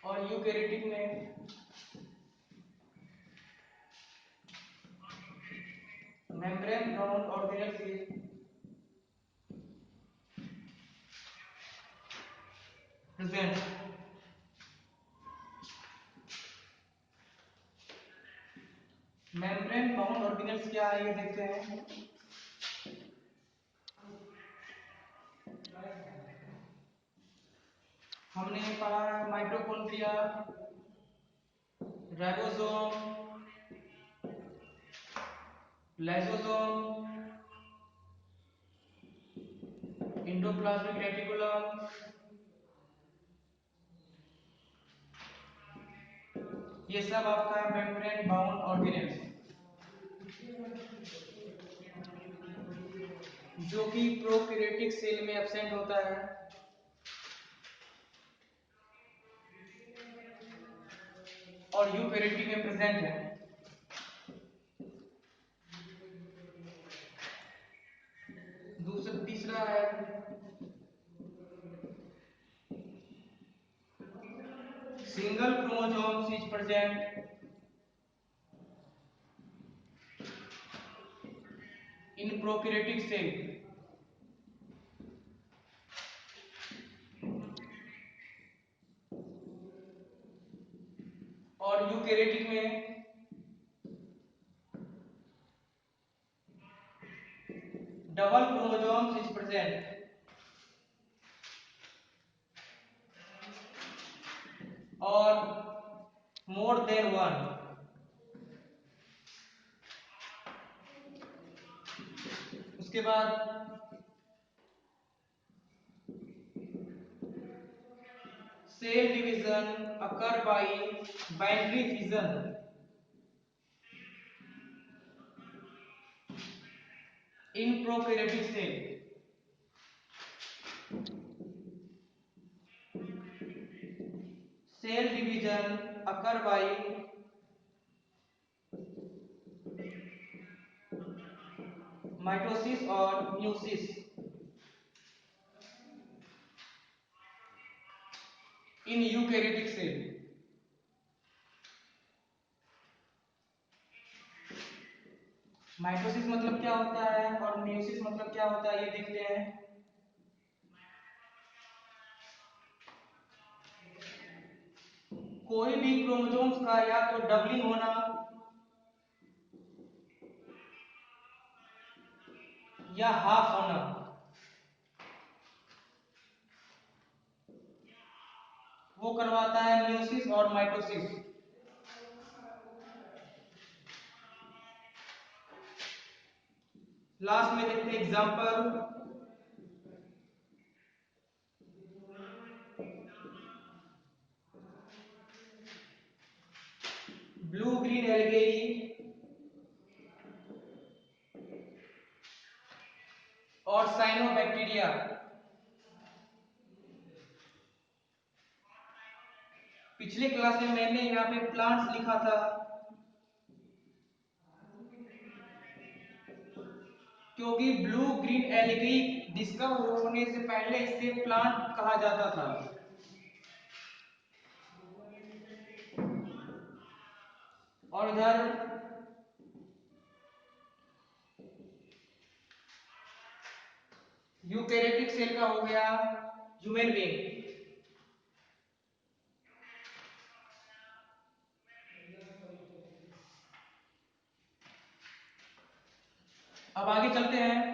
और यूकैरियोटिक में membrane bound organelle cell present. Membrane bound organelles क्या है ये देखते हैं। हमने पढ़ा है mitochondria, ribosome, lysosome, endoplasmic reticulum, ये सब आपका मेम्ब्रेन बाउंड ऑर्गेनेल्स जो कि प्रोकैरियोटिक सेल में एब्सेंट होता है और यूकैरियोटिक में प्रेजेंट है। दूसरा तीसरा है single chromosomes is present in prokaryotic cell. और यूकैरियोटिक में डबल क्रोमोसोम्स इज प्रेजेंट और मोर देन वन। उसके बाद cell division occur by binary fission in prokaryotic cell. Cell division occur by mitosis और meiosis in eukaryotic cell. Mitosis मतलब क्या होता है और म्यूसिस मतलब क्या होता है ये देखते हैं। कोई भी क्रोमोसोम्स का या तो डबलिंग होना या हाफ होना, वो करवाता है म्यूसिस और माइटोसिस। लास्ट में देखते हैं एग्जांपल। ब्लू ग्रीन एल्गेई और साइनोबैक्टीरिया। पिछले क्लास में मैंने यहाँ पे प्लांट्स लिखा था क्योंकि ब्लू ग्रीन एल्गी डिस्कवर होने से पहले इसे प्लांट कहा जाता था। और इधर यूकैरियोटिक सेल का हो गया ह्यूमन बीइंग। अब आगे चलते हैं।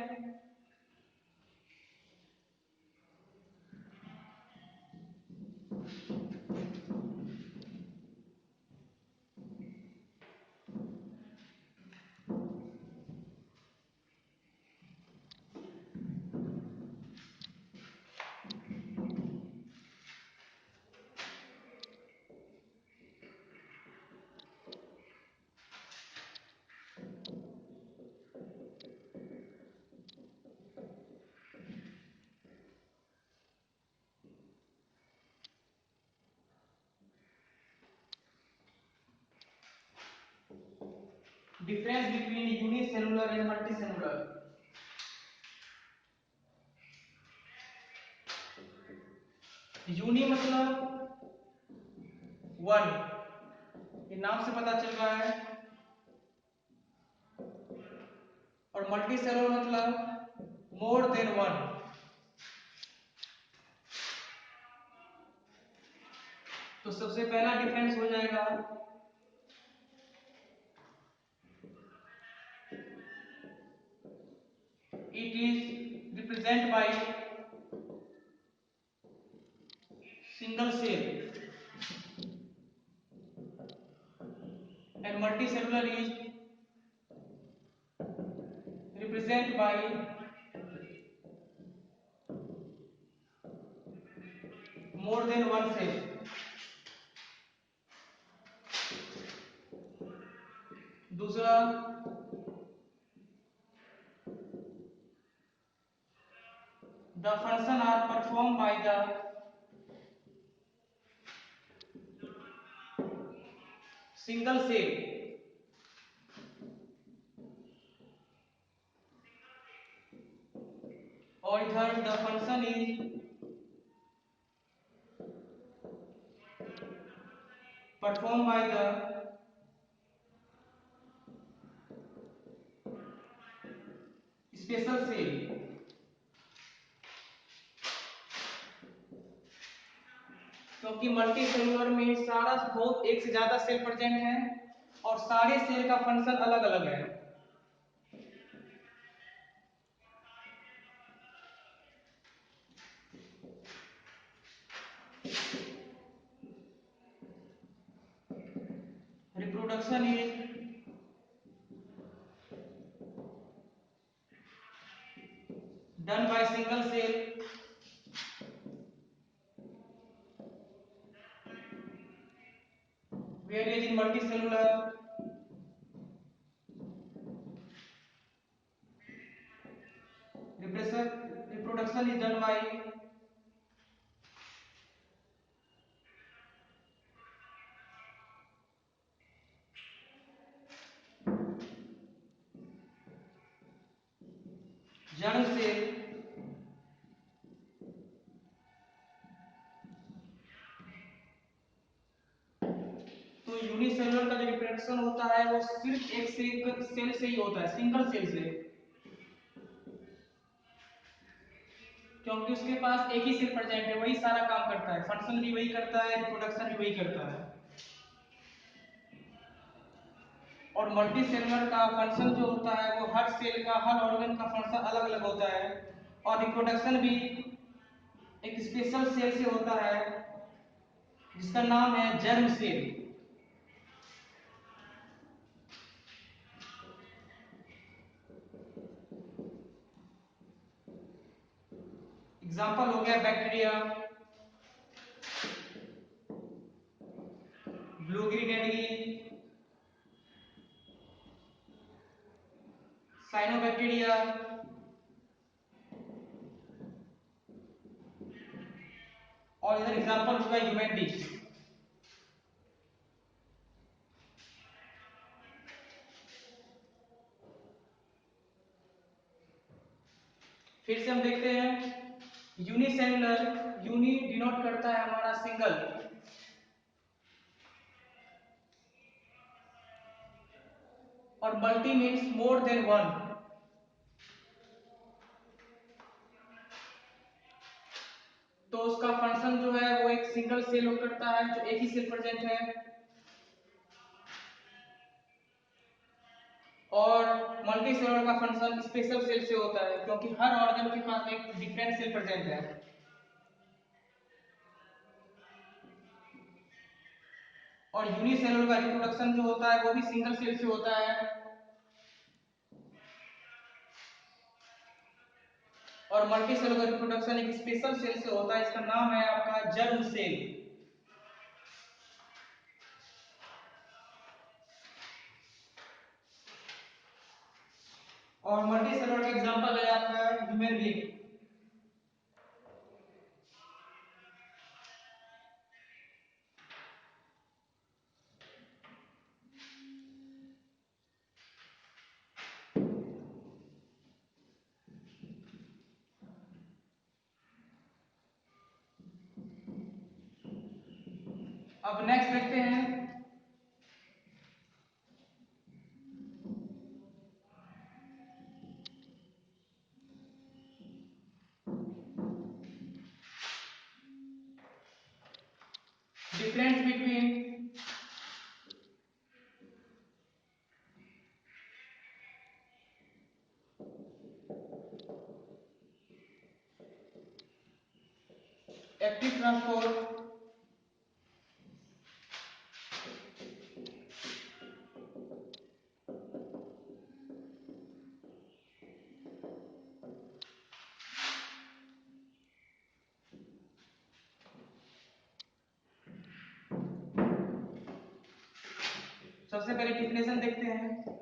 Difference between unicellular and multicellular. Uni मतलब वन, ये नाम से पता चल रहा है। और मल्टी सेलुलर मतलब मोर देन वन। तो सबसे पहला डिफरेंस हो जाएगा it is represent by single cell and multicellular is represented by more than one cell. दूसरा, the function are performed by the single cell. और इधर the function is performed by the special cell. क्योंकि multi cellular में सारा बहुत एक से ज्यादा सेल प्रेजेंट है और सारे सेल का फंक्शन अलग अलग है। Reproduction is done by single cell whereas in multicellular reproduction is done by germ cell। तो यूनिसेलुलर का जो रिप्रोडक्शन होता है वो सिर्फ एक से एक सेल से ही होता है, सिंगल सेल से, क्योंकि उसके पास एक ही सेल प्रेजेंट है, वही सारा काम करता है, फंक्शन भी वही करता है, रिप्रोडक्शन भी वही करता है। और मल्टी सेलुलर का फंक्शन जो होता है वो हर सेल का, हर ऑर्गन का फंक्शन अलग अलग होता है और रिप्रोडक्शन भी एक स्पेशल सेल से होता है जिसका नाम है जर्म सेल। एग्जांपल हो गया bacteria, blue green algae, cyanobacteria और इधर एग्जांपल होगा ह्यूमन डिश। फिर से हम देखते हैं यूनिसेलुलर, यूनि डिनोट करता है हमारा सिंगल, और multi means more than one. तो उसका फंक्शन जो है वो एक सिंगल सेल करता है जो एक ही सेल प्रेजेंट है, और मल्टी सेलुलर का फंक्शन स्पेशल सेल से होता है क्योंकि हर ऑर्गन के पास एक डिफरेंट सेल प्रेजेंट है। और यूनिसेलुलर का रिप्रोडक्शन जो होता है वो भी सिंगल सेल से होता है, और मल्टी सेलुलर रिप्रोडक्शन एक स्पेशल सेल से होता है, इसका नाम है आपका जर्म सेल। और मल्टी सेलुलर का एग्जांपल है आपका ह्यूमन बीइंग। अब नेक्स्ट देखते हैं डिफरेंस बिटवीन एक्टिव ट्रांसपोर्ट सबसे पहले डिफिनेशन देखते हैं।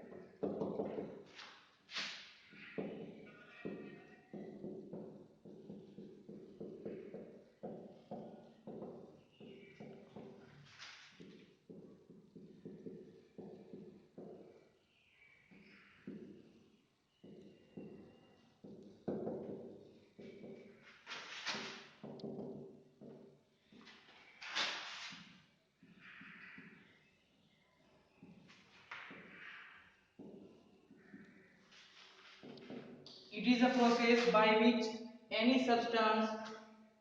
It is a process by which any substance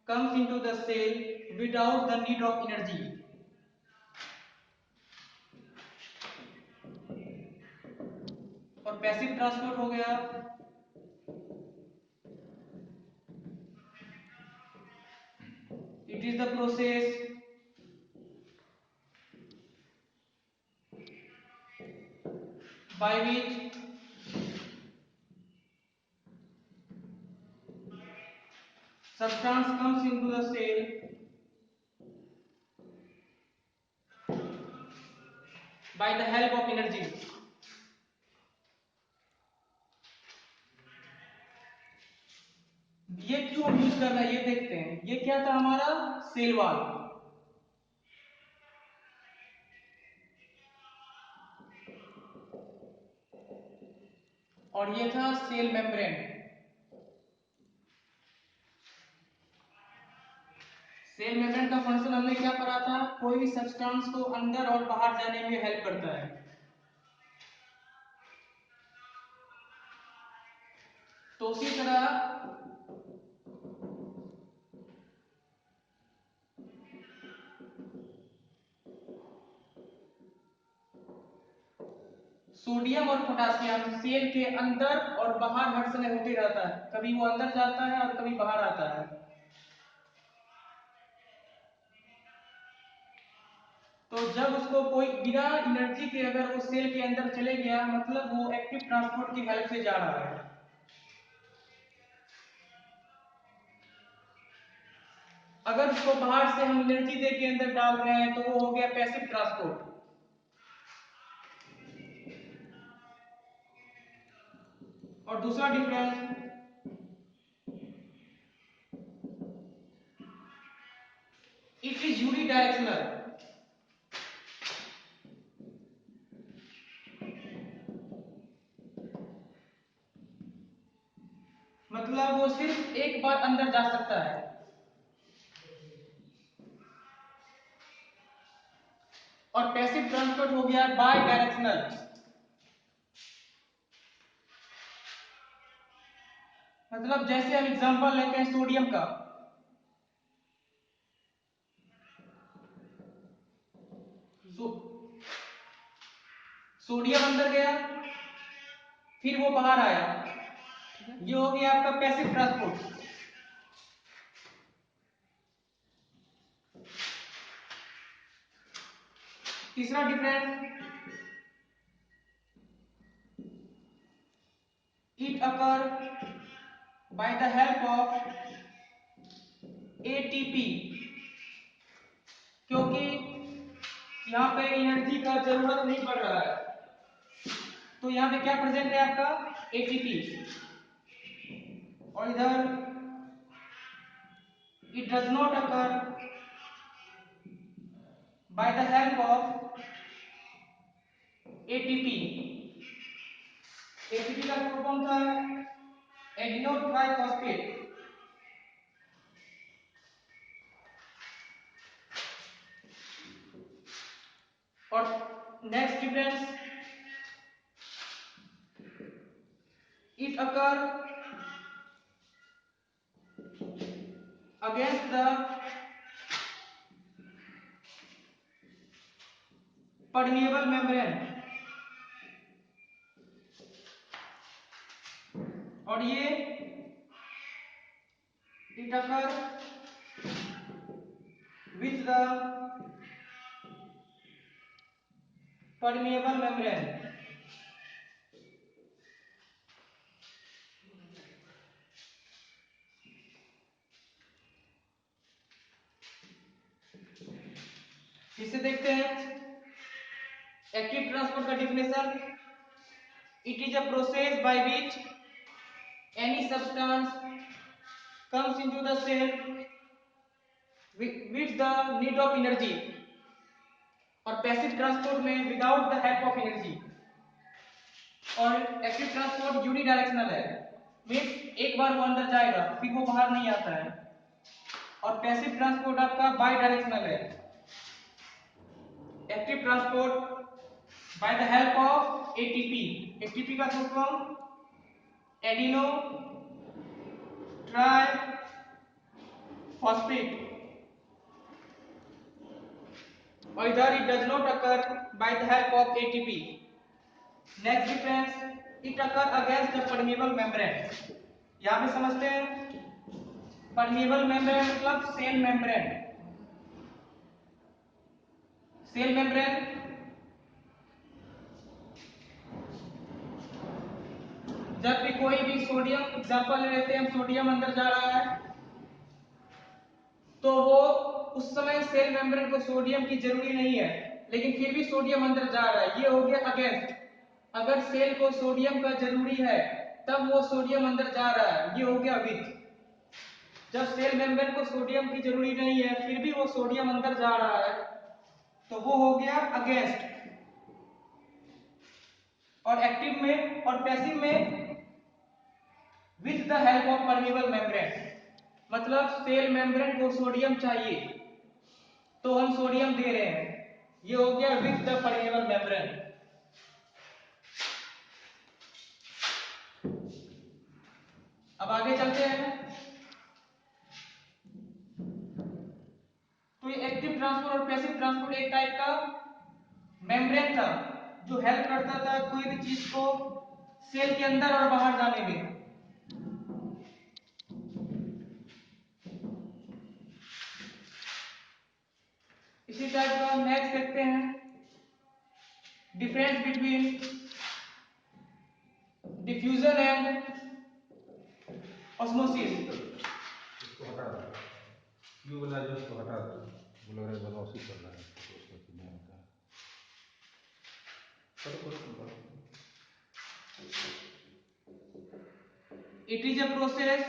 comes into the cell without the need of energy. और पैसिव ट्रांसपोर्ट हो गया it is the process by which substance comes into the cell by the help of energy. ये क्यों हम use कर रहे हैं ये देखते हैं। ये क्या था हमारा सेल वॉल और ये था सेल मेम्ब्रेन। सेल मेम्ब्रेन का फंक्शन हमने क्या पढ़ा था, कोई भी सब्सटेंस को अंदर और बाहर जाने में हेल्प करता है। तो उसी तरह सोडियम और पोटेशियम सेल के अंदर और बाहर हर समय होते रहता है, कभी वो अंदर जाता है और कभी बाहर आता है। तो जब उसको कोई बिना एनर्जी के अगर वो सेल के अंदर चले गया मतलब वो एक्टिव ट्रांसपोर्ट की हेल्प से जा रहा है। अगर उसको बाहर से हम एनर्जी दे के अंदर डाल रहे हैं तो वो हो गया पैसिव ट्रांसपोर्ट। और दूसरा डिफरेंस इट इज यूनिडायरेक्शनल, मतलब वो सिर्फ एक बार अंदर जा सकता है। और पैसिव ट्रांसपोर्ट हो गया बाय डायरेक्शनल, मतलब जैसे हम एग्जांपल लेते हैं सोडियम का, सोडियम अंदर गया फिर वो बाहर आया, ये हो गया आपका पैसिव ट्रांसपोर्ट। तीसरा difference it occur by the help of ATP, क्योंकि यहाँ पे एनर्जी का जरूरत नहीं पड़ रहा है तो यहाँ पे क्या प्रेजेंट है आपका एटीपी। और इधर it does not occur by the help of ATP. ATP का फुल फॉर्म था एडिनो ट्राइफॉस्फेट। और next difference, it occur against the permeable membrane, और ये it occur with the permeable membrane. इसे देखते हैं एक्टिव ट्रांसपोर्ट का definition, it is a process by which any substance comes into the cell with the need of energy, और passive transport में without the help of energy. और active transport unidirectional है, means एक बार वो अंदर जाएगा फिर वो बाहर नहीं आता है। और पैसिव ट्रांसपोर्ट आपका बाई डायरेक्शनल है। Active transport by the help of ATP, ATP का full form adenosine triphosphate, और इधर it does not occur by the help of ATP. Next difference, it occur against the permeable membrane. यहां पे समझते हैं permeable membrane मतलब cell membrane. Cell membrane जब भी कोई भी सोडियम, एग्जांपल ले लेते हैं हम, सोडियम अंदर जा रहा है तो वो उस समय सेल मेम्ब्रेन को सोडियम की जरूरी नहीं है, लेकिन फिर भी सोडियम अंदर जा रहा है, ये हो गया अगेंस्ट। अगर सेल को सोडियम का जरूरी है तब वो सोडियम अंदर जा रहा है, ये हो गया विथ। जब सेल मेम्ब्रेन को सोडियम की जरूरी नहीं है फिर भी वो सोडियम अंदर जा रहा है तो वो हो गया अगेंस्ट। और एक्टिव में और पैसिव में with the help of permeable membrane, मतलब सेल मेम्ब्रेन को सोडियम चाहिए तो हम सोडियम दे रहे हैं, ये हो गया विथ द परमिएबल मेम्ब्रेन। अब आगे चलते हैं। तो ये एक्टिव ट्रांसपोर्ट और पैसिव ट्रांसपोर्ट एक टाइप का मेम्ब्रेन था जो हेल्प करता था कोई भी चीज को सेल के अंदर और बाहर जाने में। इसी टाइप का नेक्स्ट देखते हैं, difference between diffusion and osmosis. इसको हटा दो, यू वाला जो इसको हटा दो, वो लग रहा है बनौसी कर रहा है तो उसका कि नहीं होता है। करो करो करो। It is a process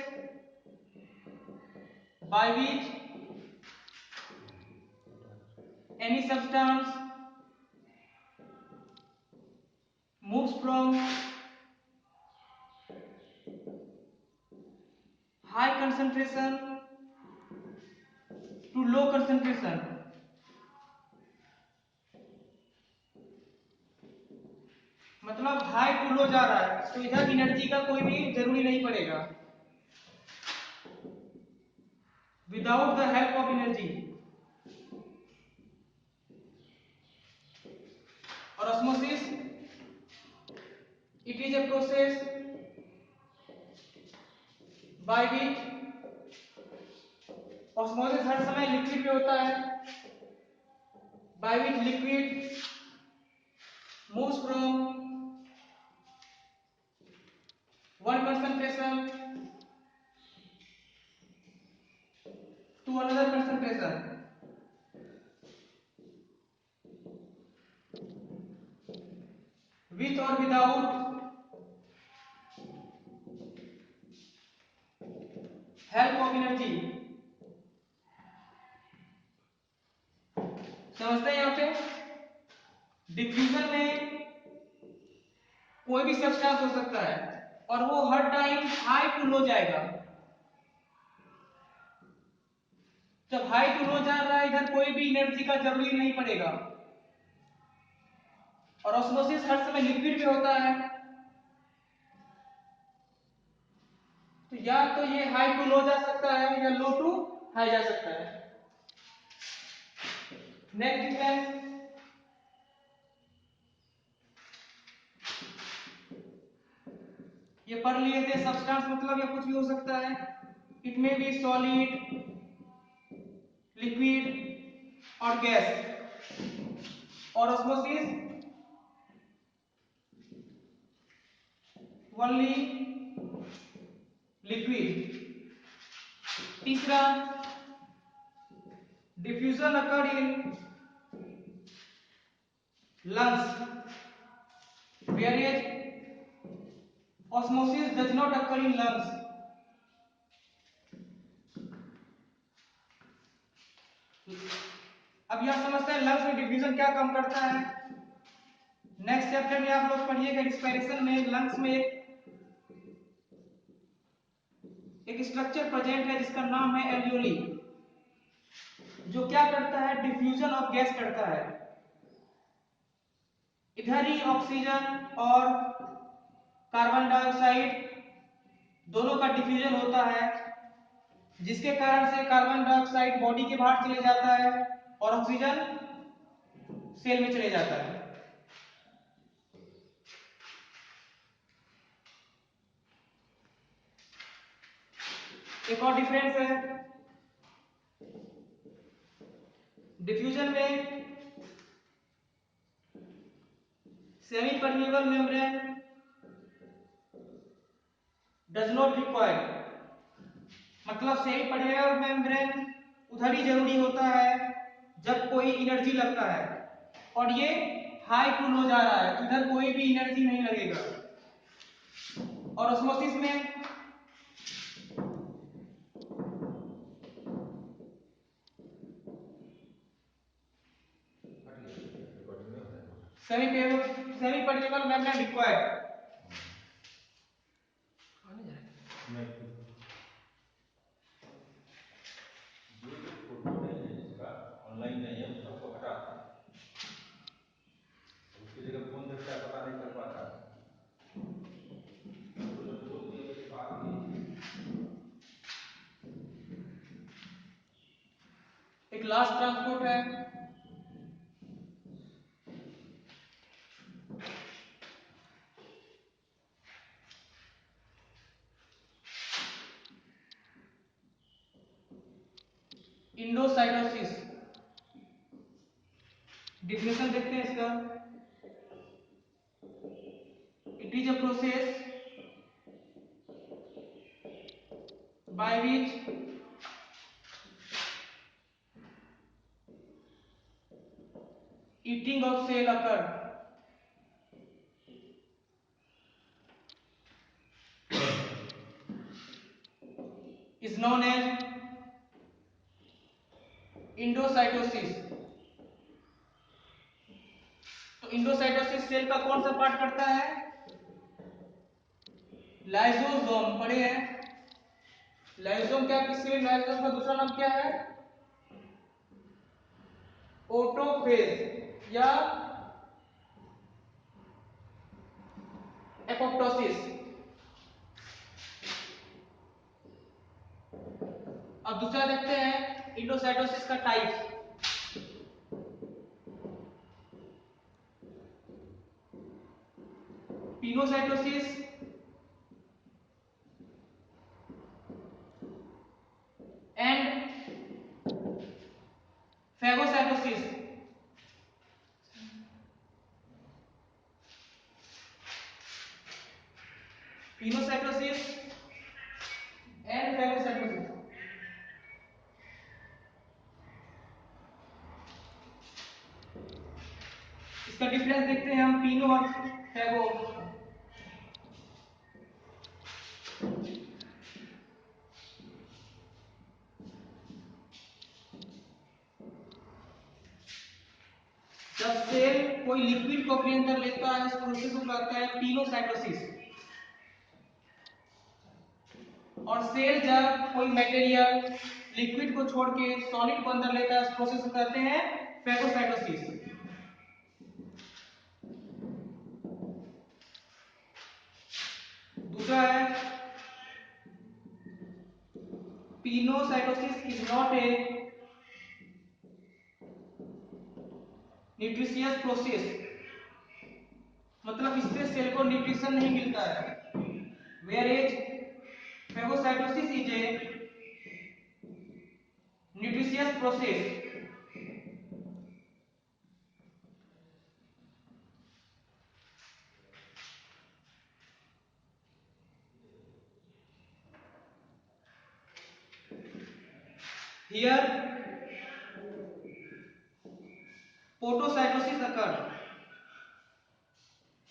by which any substance moves from high concentration to low concentration। मतलब हाई टू लो जा रहा है तो इधर एनर्जी का कोई भी जरूरी नहीं पड़ेगा, without the help of energy. और osmosis, it is a process by which, osmosis हर समय लिक्विड में होता है, by which liquid moves from one concentration to another concentration। with or without help of energy। समझते हैं यहाँ पे डिफ्यूजन में कोई भी सब्सटेंस हो सकता है और वो हर टाइम हाई टू लो जाएगा। जब हाई टू लो जा रहा है इधर कोई भी एनर्जी का जरूरी नहीं पड़ेगा, और ऑस्मोसिस हर समय लिक्विड में होता है, तो या तो ये हाई टू लो जा सकता है या लो टू हाई जा सकता है। नेक्स्ट डिफरेंस, ये पढ़ लिए थे, सब्सटेंस मतलब या कुछ भी हो सकता है, it may be solid, liquid और गैस। और ऑस्मोसिस ओनली लिक्विड। तीसरा, diffusion occur in lungs, whereas osmosis does not occur in lungs. अब यह समझते हैं लंग्स में डिफ्यूजन क्या काम करता है। नेक्स्ट चैप्टर में आप लोग पढ़िएगा, रिस्पिरेशन में लंग्स में एक स्ट्रक्चर प्रेजेंट है जिसका नाम है एल्वियोली, जो क्या करता है, डिफ्यूजन ऑफ गैस करता है। इधर ही ऑक्सीजन और कार्बन डाइऑक्साइड दोनों का डिफ्यूजन होता है, जिसके कारण से कार्बन डाइऑक्साइड बॉडी के बाहर चले जाता है और ऑक्सीजन सेल में चले जाता है। एक और डिफरेंस है, डिफ्यूजन में semi permeable membrane does not require, मतलब सेमी परमेबल मेम्ब्रेन उधर ही जरूरी होता है जब कोई एनर्जी लगता है, और ये हाई टू लो जा रहा है, इधर कोई भी एनर्जी नहीं लगेगा। और ऑस्मोसिस में semi permeable membrane required. Photo नहीं है जिसका ऑनलाइन नहीं है, उसको हटा, उसकी जगह कौन देखता है पता नहीं चल पाता। एक लास्ट ट्रांसपोर्ट है, इंडोसाइटोसिस। डिफिनेशन देखते हैं इसका, it is a process by which eating of cell occur, is known as endocytosis. तो इंडोसाइटोसिस सेल का कौन सा पार्ट करता है, लाइसोसोम, पढ़े हैं। लाइसोसोम क्या, किसी में लाइसोसोम का दूसरा नाम क्या है, ऑटोफेज या एपोप्टोसिस। अब दूसरा देखते हैं इंडोसाइटोसिस का type. Pinocytosis and phagocytosis. Pinocytosis and phagocytosis. इसका डिफरेंस देखते हैं हम, पिनो और फेगो। जब सेल कोई लिक्विड को अपने अंदर लेता है, इस प्रोसेस को कहते हैं पिनोसाइटोसिस। और सेल जब कोई मटेरियल लिक्विड को छोड़ के सॉलिड को अंदर लेता है, इस प्रोसेस को कहते हैं phagocytosis. Pinocytosis is not a nutritious process, मतलब इससे सेल को न्यूट्रिशन नहीं मिलता है। Whereas phagocytosis is a nutritious process. Here potocytosis occur.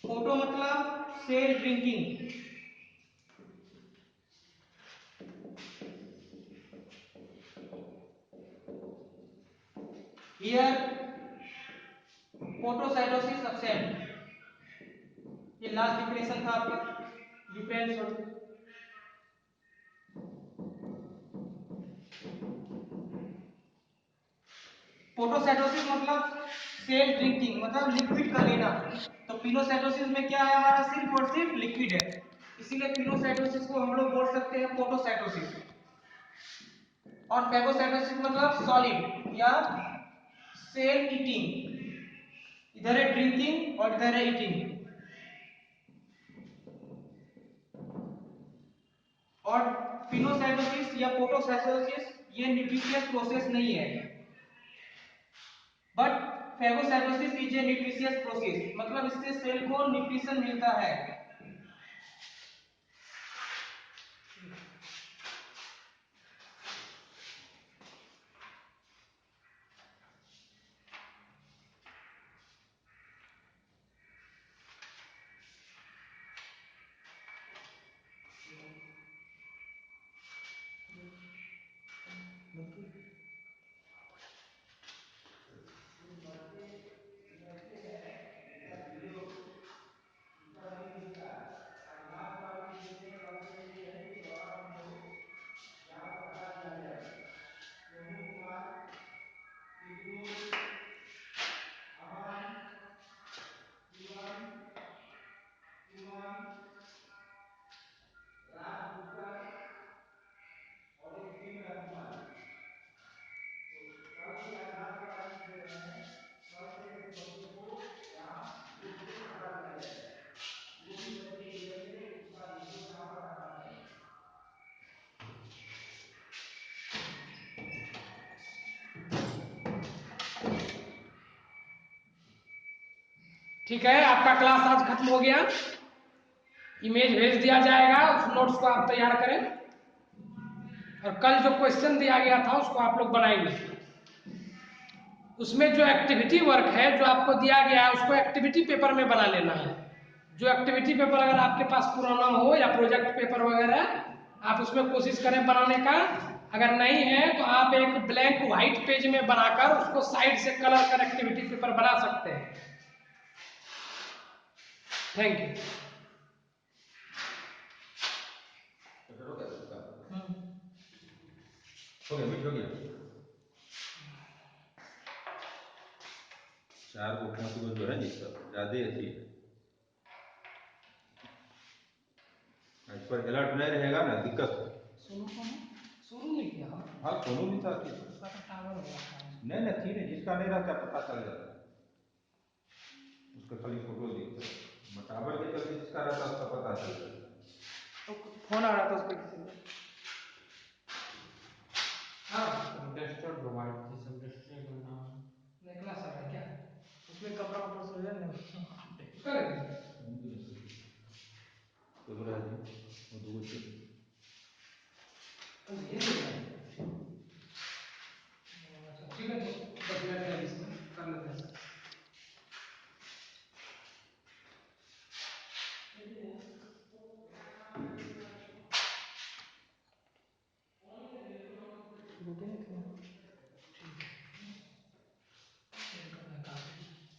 Poto मतलब cell drinking, here potocytosis absent. ये लास्ट डिफिनेशन था आपका डिफरेंस। पोटोसाइटोसिस मतलब सेल ड्रिंकिंग, मतलब लिक्विड का लेना। तो पिनोसाइटोसिस में क्या है, हमारा सिर्फ और सिर्फ लिक्विड है, इसीलिए पिनोसाइटोसिस को हम लोग बोल सकते हैं पोटोसाइटोसिस। और फेगोसाइटोसिस मतलब सॉलिड या सेल ईटिंग, इधर है ड्रिंकिंग और इधर है ईटिंग। और पिनोसाइटोसिस या पोटोसाइटोसिस ये न्यूट्रिशियस प्रोसेस नहीं है, but phagocytosis is a nutritious process, मतलब इससे सेल को न्यूट्रिशन मिलता है। ठीक है, आपका क्लास आज खत्म हो गया। इमेज भेज दिया जाएगा, उस नोट्स को आप तैयार करें और कल जो क्वेश्चन दिया गया था उसको आप लोग बनाएंगे। उसमें जो एक्टिविटी वर्क है जो आपको दिया गया है उसको एक्टिविटी पेपर में बना लेना है। जो एक्टिविटी पेपर अगर आपके पास पुराना हो या प्रोजेक्ट पेपर वगैरह, आप उसमें कोशिश करें बनाने का। अगर नहीं है तो आप एक ब्लैंक व्हाइट पेज में बनाकर उसको साइड से कलर कर एक्टिविटी पेपर बना सकते हैं। Thank you. हो गया इसका? हो गया, मिट हो गया। 4 गो 5 गो जो है ये सब ज्यादा अच्छी है। इस पर अलर्ट नहीं रहेगा ना, दिक्कत है। शुरू नहीं किया। हाँ, सोनू भी था कि उसका तो टावर हो गया था। नहीं नहीं थी नहीं, जिसका नहीं रहता पता चल जाता है, उसका खाली फोटो दिखता है। टावर के चलते जिसका रहता है उसका पता चल जाता है। तो फोन आ रहा था उसको किसी का। हाँ डस्टर प्रोवाइड थी, सब डस्टर करना निकला सब है क्या, उसमें कपड़ा ऊपर से ले लेना। कैमरा है जी, वो दो से ठीक है, तो 10 मिनट है इसमें कर लेते हैं। रुके नहीं थे।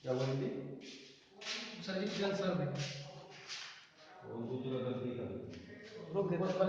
क्या बोलेंगे? सर जी सर में वो दो जगह गलती कर दी। रुक देते हैं।